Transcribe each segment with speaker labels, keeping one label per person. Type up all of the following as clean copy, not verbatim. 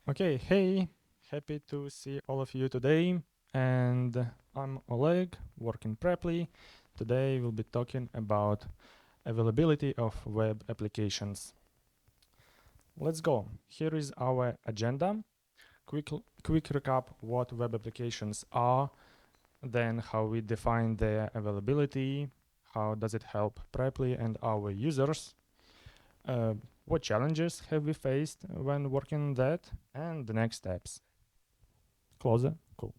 Speaker 1: Okay, hey, happy to see all of you today. And I'm Oleg, working Preply. Today we'll be talking about availability of web applications. Let's go. Here is our agenda. Quick recap what web applications are, then how we define their availability, how does it help Preply and our users, uh, what challenges have we faced when working on that, and the next steps. Closer. Cool.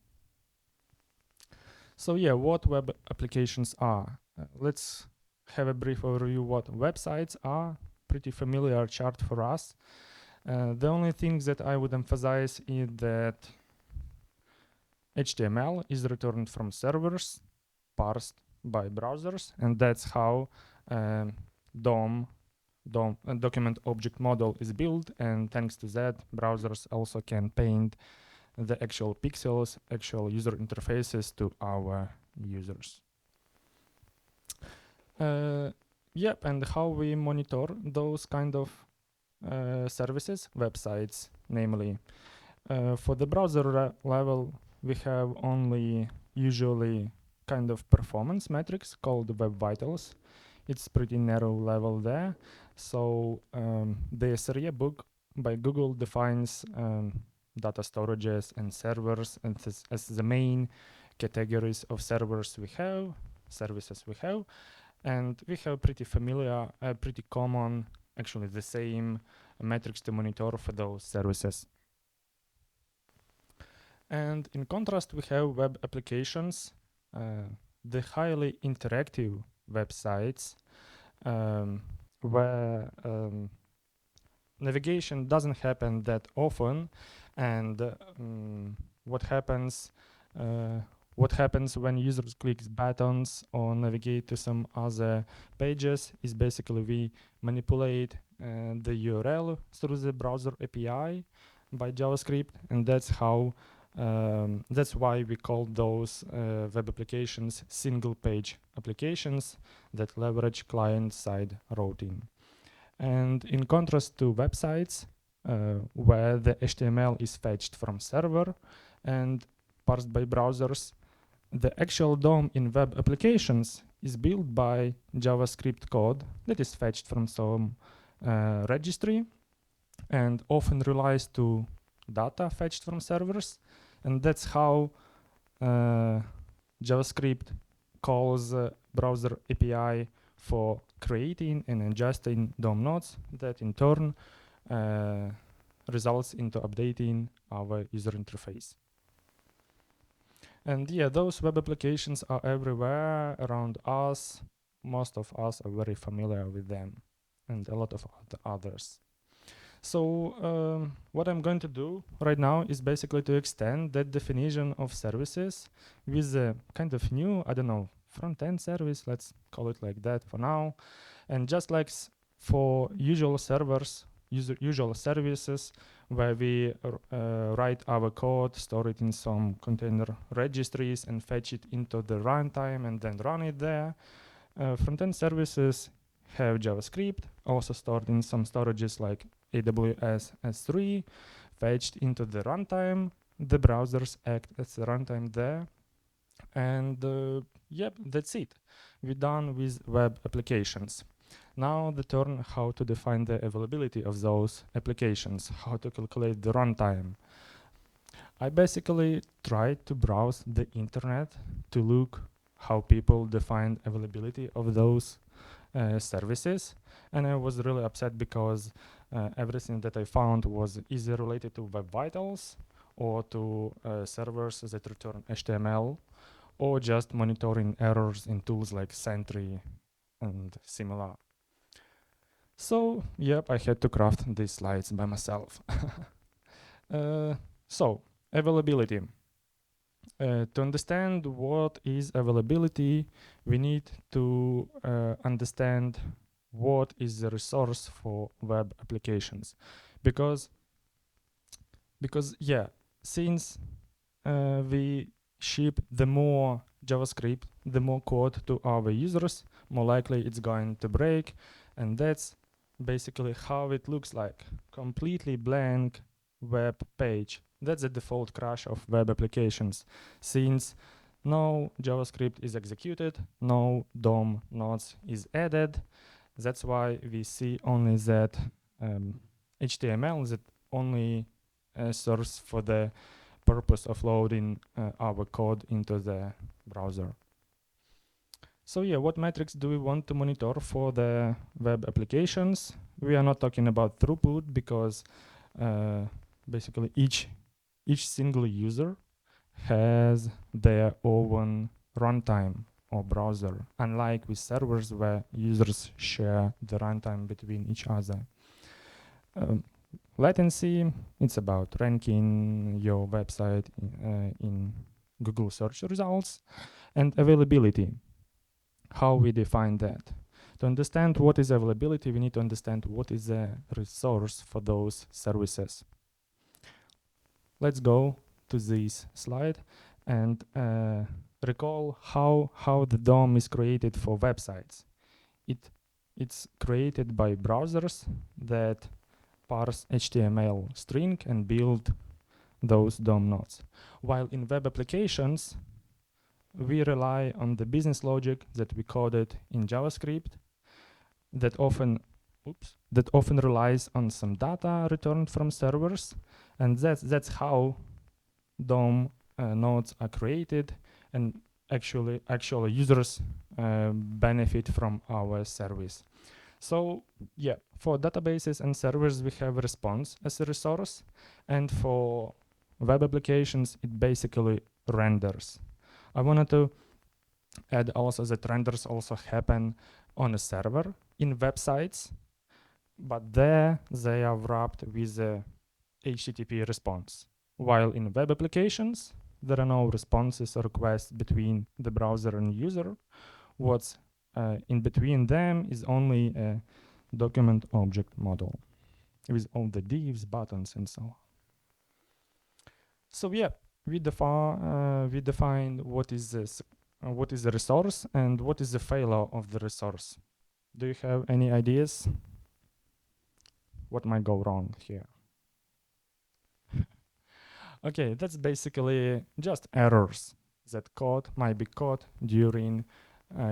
Speaker 1: So yeah, what web applications are? Let's have a brief overview what websites are. Pretty familiar chart for us. The only things that I would emphasize is that HTML is returned from servers, parsed by browsers, and that's how um, DOM, document object model is built. And thanks to that, browsers also can paint the actual pixels, actual user interfaces to our users. Yep, and how we monitor those kind of services, websites, namely. For the browser level, we have only usually kind of performance metrics called Web Vitals. It's pretty narrow level there. So the SRE book by Google defines data storages and servers as the main categories of servers we have, services we have, and we have pretty familiar, pretty common, actually the same metrics to monitor for those services. And in contrast, we have web applications, the highly interactive websites where navigation doesn't happen that often, and what happens what happens when users clicks buttons or navigate to some other pages is basically we manipulate the URL through the browser API by JavaScript, and that's how that's why we call those web applications single page applications that leverage client-side routing. And in contrast to websites, where the HTML is fetched from server and parsed by browsers, the actual DOM in web applications is built by JavaScript code that is fetched from some registry and often relies to data fetched from servers. And that's how JavaScript calls browser API for creating and adjusting DOM nodes that in turn results into updating our user interface. And yeah, those web applications are everywhere around us. Most of us are very familiar with them, and a lot of others. So what I'm going to do right now is basically to extend that definition of services with a kind of new, I don't know, front-end service, let's call it like that for now. And just like for usual servers, usual services, where we write our code, store it in some container registries and fetch it into the runtime and then run it there. Front-end services have JavaScript, also stored in some storages like AWS S3, fetched into the runtime. The browsers act as the runtime there. And yep, that's it. We're done with web applications. Now the turn how to define the availability of those applications, how to calculate the runtime. I basically tried to browse the internet to look how people define availability of those services, and I was really upset because everything that I found was either related to Web Vitals or to servers that return HTML, or just monitoring errors in tools like Sentry and similar. So, yep, I had to craft these slides by myself. So, availability. To understand what is availability, we need to understand what is the resource for web applications. Because yeah, since we ship the more JavaScript, the more code to our users, more likely it's going to break. And that's basically how it looks like. Completely blank web page. That's the default crash of web applications, since no JavaScript is executed, no DOM nodes is added. That's why we see only that HTML that only serves for the purpose of loading our code into the browser. So yeah, what metrics do we want to monitor for the web applications? We are not talking about throughput because basically each single user has their own runtime or browser, unlike with servers where users share the runtime between each other. Latency, it's about ranking your website in Google search results, and availability, how we define that. To understand what is availability, we need to understand what is the resource for those services. Let's go to this slide and recall how the DOM is created for websites. It's created by browsers that parse HTML string and build those DOM nodes. While in web applications, we rely on the business logic that we coded in JavaScript that often relies on some data returned from servers, and that's how DOM nodes are created, and actually users benefit from our service. So yeah, for databases and servers, we have response as a resource, and for web applications, it basically renders. I wanted to add also that renders also happen on a server in websites, but there they are wrapped with a HTTP response. While in web applications, there are no responses or requests between the browser and user. What's in between them is only a document object model with all the divs, buttons, and so on. So yeah, we define what is the resource and what is the failure of the resource. Do you have any ideas? What might go wrong here? Okay, that's basically just errors that code might be caught during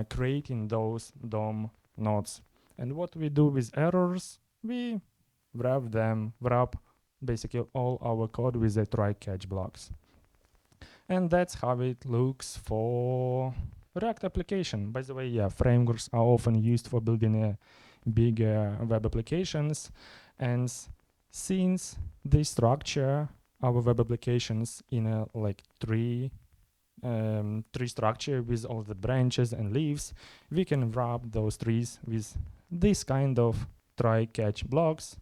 Speaker 1: creating those DOM nodes. And what we do with errors, we wrap basically all our code with the try-catch blocks. And that's how it looks for React application. By the way, yeah, frameworks are often used for building bigger web applications. And since they structure our web applications in a tree structure with all the branches and leaves, we can wrap those trees with this kind of try-catch blocks.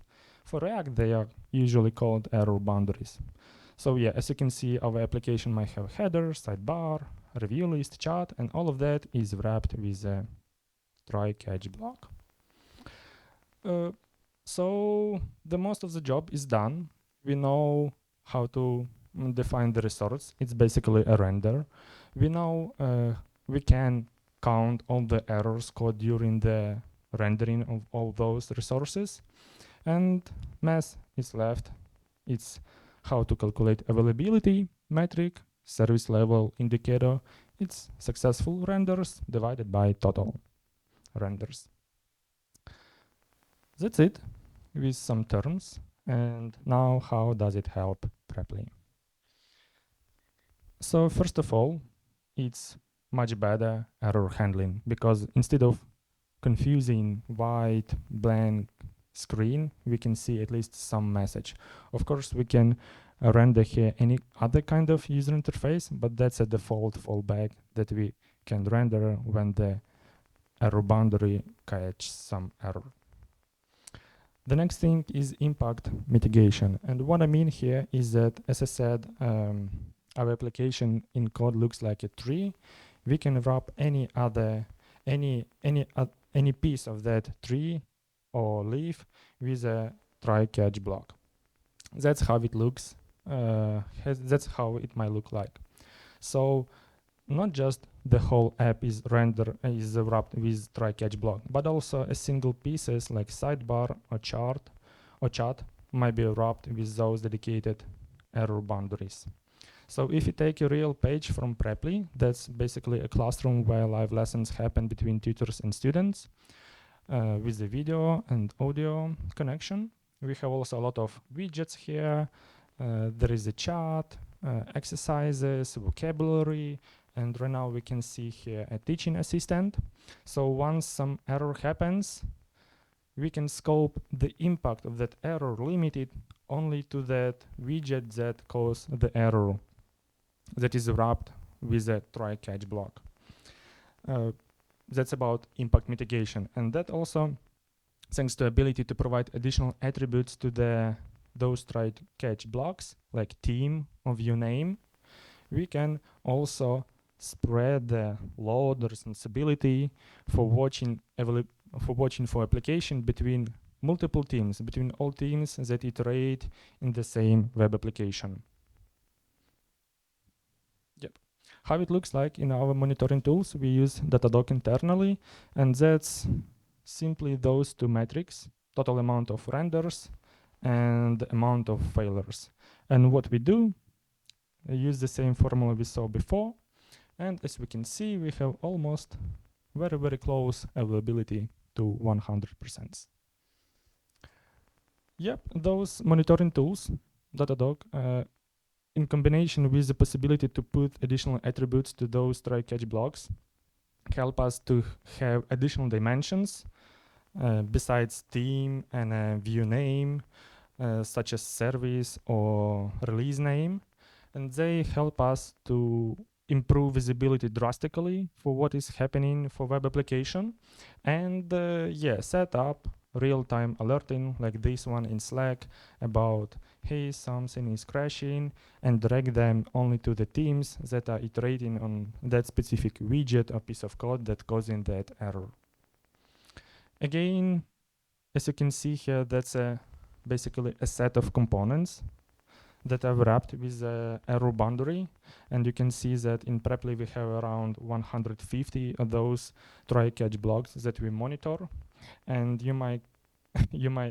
Speaker 1: For React, they are usually called error boundaries. So yeah, as you can see, our application might have header, sidebar, review list, chat, and all of that is wrapped with a try-catch block. So the most of the job is done. We know how to define the resource. It's basically a render. We know we can count all the errors caught during the rendering of all those resources, and math is left. It's how to calculate availability metric, service level indicator. It's successful renders divided by total renders. That's it with some terms. And now how does it help Preply? So first of all, it's much better error handling, because instead of confusing white blank screen, we can see at least some message. Of course, we can render here any other kind of user interface, but that's a default fallback that we can render when the error boundary catches some error. The next thing is impact mitigation. And what I mean here is that, as I said, our application in code looks like a tree. We can wrap any piece of that tree or leaf with a try-catch block. That's how it looks. That's how it might look like. So not just the whole app is wrapped with try-catch block, but also a single pieces like sidebar or chat might be wrapped with those dedicated error boundaries. So if you take a real page from Preply, that's basically a classroom where live lessons happen between tutors and students with the video and audio connection. We have also a lot of widgets here. There is a chat, exercises, vocabulary, and right now we can see here a teaching assistant. So once some error happens, we can scope the impact of that error limited only to that widget that caused the error that is wrapped with a try-catch block. That's about impact mitigation, and that also thanks to ability to provide additional attributes to those try-catch blocks, like team or view name. We can also spread the load, the responsibility for watching for application between multiple teams, between all teams that iterate in the same web application. Yep. How it looks like in our monitoring tools, we use Datadog internally, and that's simply those two metrics, total amount of renders and amount of failures. And what we do, we use the same formula we saw before, and as we can see, we have almost very close availability to 100%. Yep, those monitoring tools, Datadog, in combination with the possibility to put additional attributes to those try-catch blocks, help us to have additional dimensions besides theme and view name, such as service or release name, and they help us to improve visibility drastically for what is happening for web application, and set up real-time alerting like this one in Slack about, hey, something is crashing, and drag them only to the teams that are iterating on that specific widget or piece of code that causing that error. Again, as you can see here, that's basically a set of components that are wrapped with the error boundary, and you can see that in Preply we have around 150 of those try-catch blocks that we monitor, and you might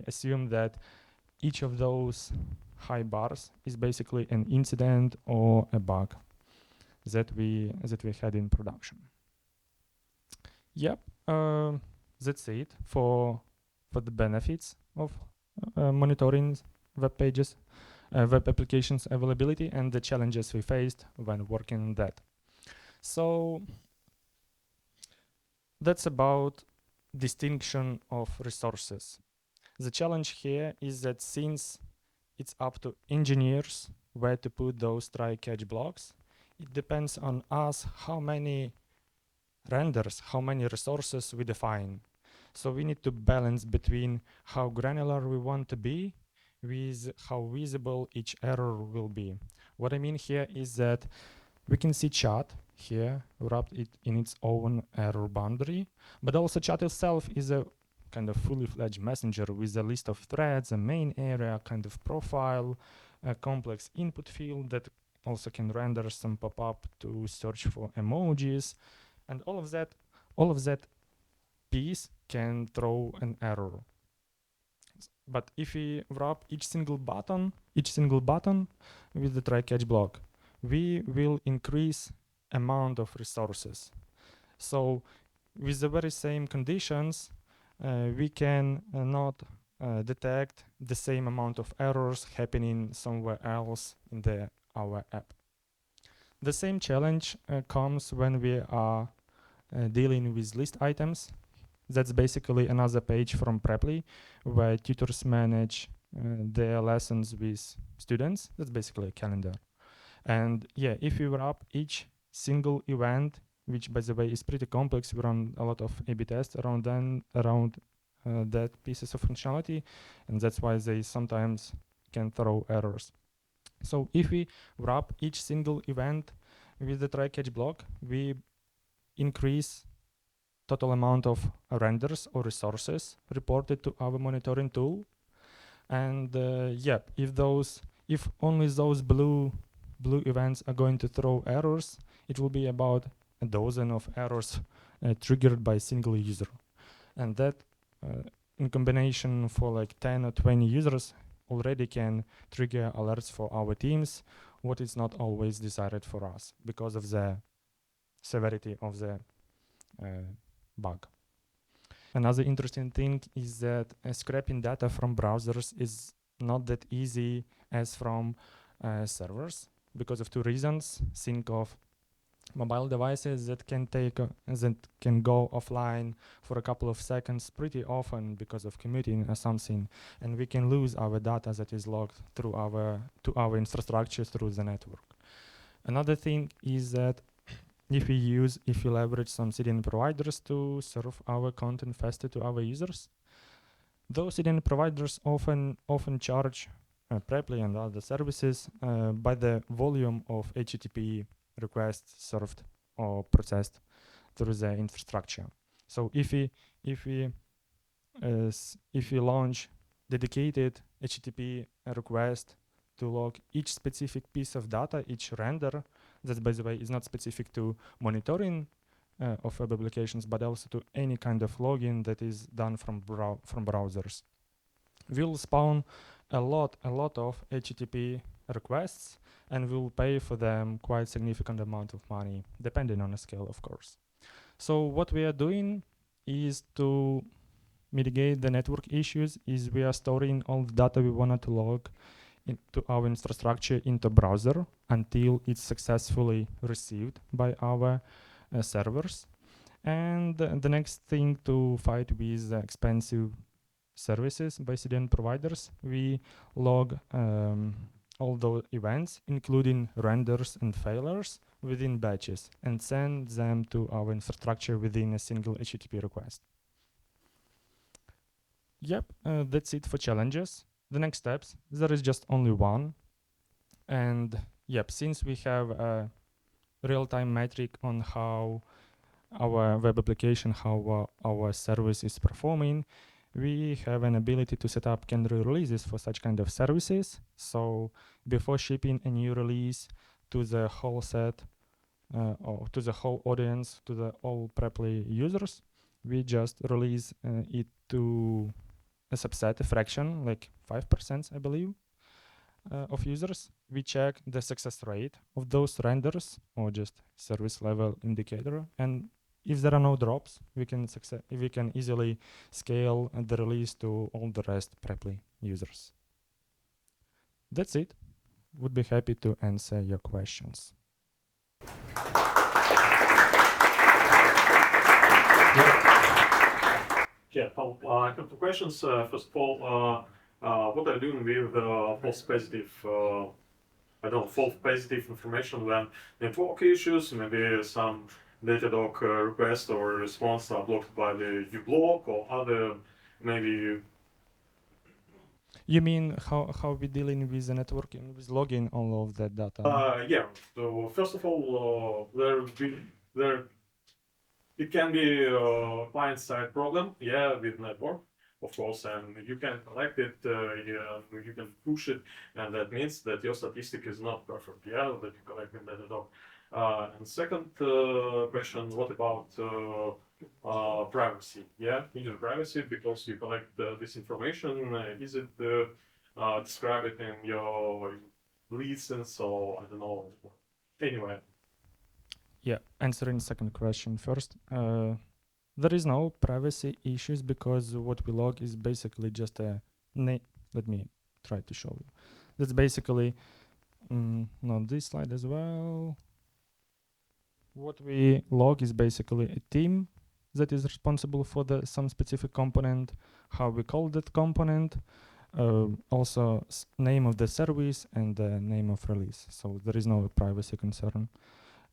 Speaker 1: assume that each of those high bars is basically an incident or a bug that we had in production. Yep, that's it for the benefits of monitoring web pages, web applications availability, and the challenges we faced when working on that. So that's about distinction of resources. The challenge here is that since it's up to engineers where to put those try-catch blocks, it depends on us how many renders, how many resources we define. So we need to balance between how granular we want to be with how visible each error will be. What I mean here is that we can see chat here, wrapped it in its own error boundary, but also chat itself is a kind of fully fledged messenger with a list of threads, a main area, kind of profile, a complex input field that also can render some pop-up to search for emojis, and all of that piece can throw an error. But if we wrap each single button with the try-catch block, we will increase amount of resources. So with the very same conditions, we can not detect the same amount of errors happening somewhere else in our app. The same challenge comes when we are dealing with list items. That's basically another page from Preply where tutors manage their lessons with students. That's basically a calendar. And yeah, if we wrap each single event, which by the way is pretty complex, we run a lot of A/B tests around that pieces of functionality, and that's why they sometimes can throw errors. So if we wrap each single event with the try-catch block, we increase total amount of renders or resources reported to our monitoring tool. And if only those blue events are going to throw errors, it will be about a dozen of errors triggered by a single user. And that in combination for like 10 or 20 users already can trigger alerts for our teams, what is not always desired for us because of the severity of the bug. Another interesting thing is that scraping data from browsers is not that easy as from servers because of two reasons. Think of mobile devices that can go offline for a couple of seconds pretty often because of commuting or something, and we can lose our data that is logged through our infrastructure through the network. Another thing is that if we leverage some CDN providers to serve our content faster to our users, those CDN providers often charge Preply and other services by the volume of HTTP requests served or processed through the infrastructure. So if we launch dedicated HTTP request to log each specific piece of data, each render, that by the way is not specific to monitoring of web applications, but also to any kind of login that is done from browsers, we'll spawn a lot of HTTP requests, and we'll pay for them quite significant amount of money, depending on the scale, of course. So what we are doing is to mitigate the network issues is we are storing all the data we wanted to log into our infrastructure into browser until it's successfully received by our servers. And the next thing to fight with expensive services by CDN providers, we log all those events, including renders and failures, within batches and send them to our infrastructure within a single HTTP request. Yep, that's it for challenges. The next steps, there is just only one. And yep, since we have a real-time metric on how our web application, how our service is performing, we have an ability to set up canary releases for such kind of services. So before shipping a new release to the whole set or to the whole audience, to the all Preply users, we just release it to a subset, a fraction, like 5%, I believe, of users. We check the success rate of those renders or just service level indicator, and if there are no drops, we can easily scale the release to all the rest Preply users. That's it. Would be happy to answer your questions.
Speaker 2: Yeah, I have two questions. First of all, what are you doing with false positive, false positive information when network issues, maybe some Datadog request or response are blocked by the uBlock or other, maybe.
Speaker 1: You mean how we dealing with the networking, with logging all of that data?
Speaker 2: Yeah. So first of all, it can be a client-side problem, yeah, with network, of course, and you can collect it, you can push it, and that means that your statistic is not perfect, yeah, that you collect in Datadog. And second question, what about privacy? Yeah, user privacy, because you collect this information, is it describe it in your license or I don't know, anyway.
Speaker 1: Yeah, answering second question first. There is no privacy issues because what we log is basically just a let me try to show you. That's basically not this slide as well. What we log is basically a team that is responsible for some specific component, how we call that component, also name of the service and the name of release. So there is no privacy concern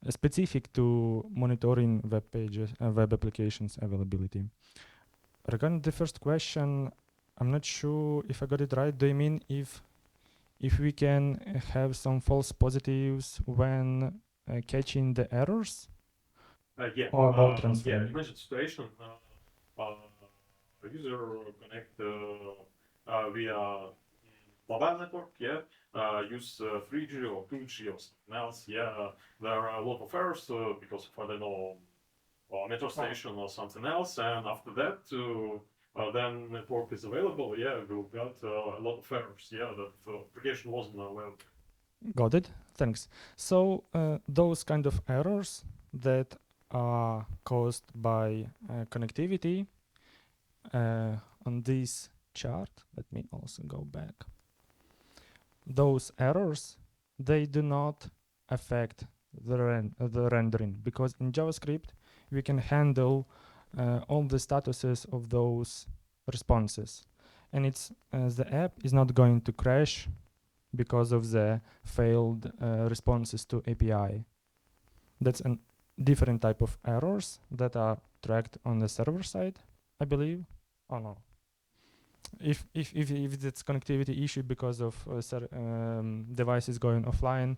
Speaker 1: specific to monitoring web pages, web applications availability. Regarding the first question, I'm not sure if I got it right. Do you mean if we can have some false positives when catching the errors?
Speaker 2: Yeah.
Speaker 1: Or about transferring?
Speaker 2: Yeah. Imagine situation. User connect via mobile network. Yeah. Use 3G or 2G or something else. Yeah. There are a lot of errors because of I don't know, or metro station or something else, and after that then network is available, yeah, we got a lot of errors. Yeah, that application wasn't available.
Speaker 1: Got it. Thanks. So those kind of errors that are caused by connectivity on this chart, let me also go back. Those errors, they do not affect the rendering, because in JavaScript we can handle all the statuses of those responses, and it's the app is not going to crash because of the failed responses to API. That's a different type of errors that are tracked on the server side, I believe. Oh no. If it's connectivity issue because of devices going offline,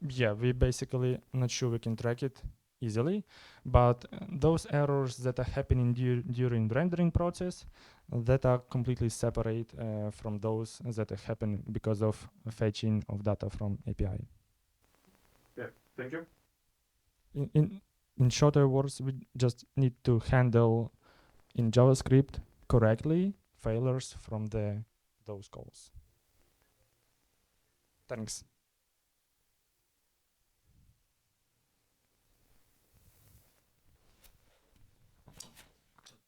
Speaker 1: yeah, we basically not sure we can track it easily. But those errors that are happening during rendering process, that are completely separate from those that happen because of fetching of data from API.
Speaker 2: Yeah, thank you.
Speaker 1: In shorter words, we just need to handle in JavaScript correctly failures from those calls. Thanks.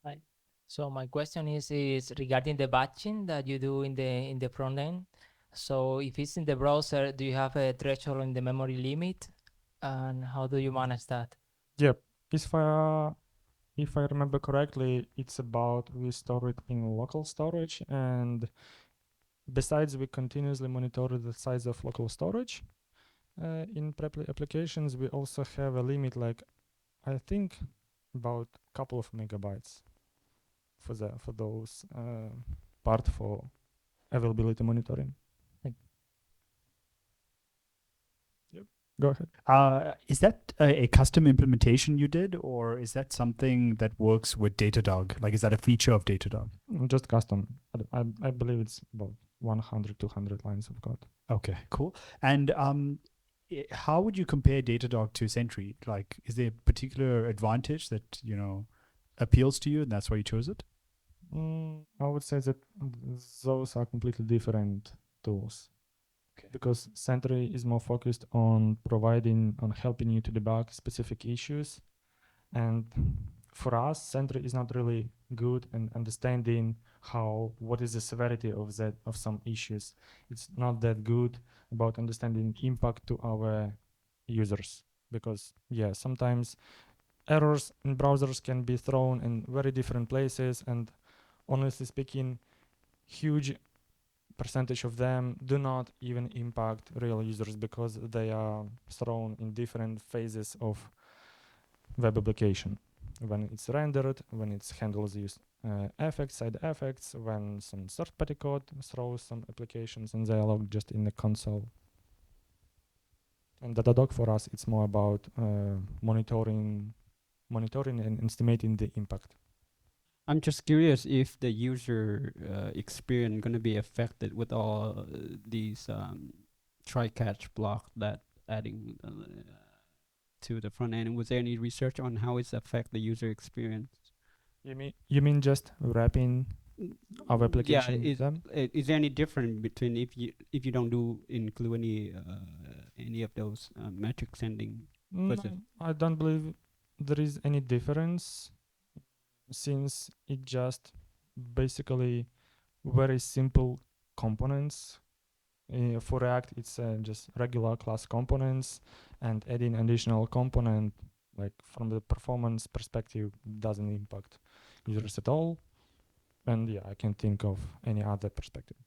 Speaker 3: Right. So my question is regarding the batching that you do in the front end. So if it's in the browser, do you have a threshold in the memory limit, and how do you manage that?
Speaker 1: Yep. If I remember correctly, it's about we store it in local storage, and besides, we continuously monitor the size of local storage. In applications, we also have a limit, like I think about a couple of megabytes for those part for availability monitoring. Yep. Go ahead.
Speaker 4: Is that a custom implementation you did, or is that something that works with Datadog? Like, is that a feature of Datadog?
Speaker 1: Just custom. I believe it's about 100, 200 lines of code.
Speaker 4: Okay, cool. And how would you compare Datadog to Sentry? Like, is there a particular advantage that, appeals to you and that's why you chose it?
Speaker 1: I would say that those are completely different tools.
Speaker 4: Okay.
Speaker 1: Because Sentry is more focused on helping you to debug specific issues. And for us, Sentry is not really good in understanding what is the severity of some issues. It's not that good about understanding impact to our users, because sometimes errors in browsers can be thrown in very different places, and honestly speaking, huge percentage of them do not even impact real users because they are thrown in different phases of web application. When it's rendered, when it handles these side effects, when some third-party code throws some applications and they log just in the console. And Datadog for us, it's more about monitoring and estimating the impact.
Speaker 5: I'm just curious if the user experience going to be affected with all these try-catch block that adding to the front end. Was there any research on how it's affect the user experience?
Speaker 1: You mean just wrapping our application?
Speaker 5: Yeah, is there any difference between if you don't include any of those metric sending?
Speaker 1: No, I don't believe there is any difference, since it just basically very simple components. For React, it's just regular class components, and adding additional component, like from the performance perspective, doesn't impact users at all. And I can't think of any other perspective.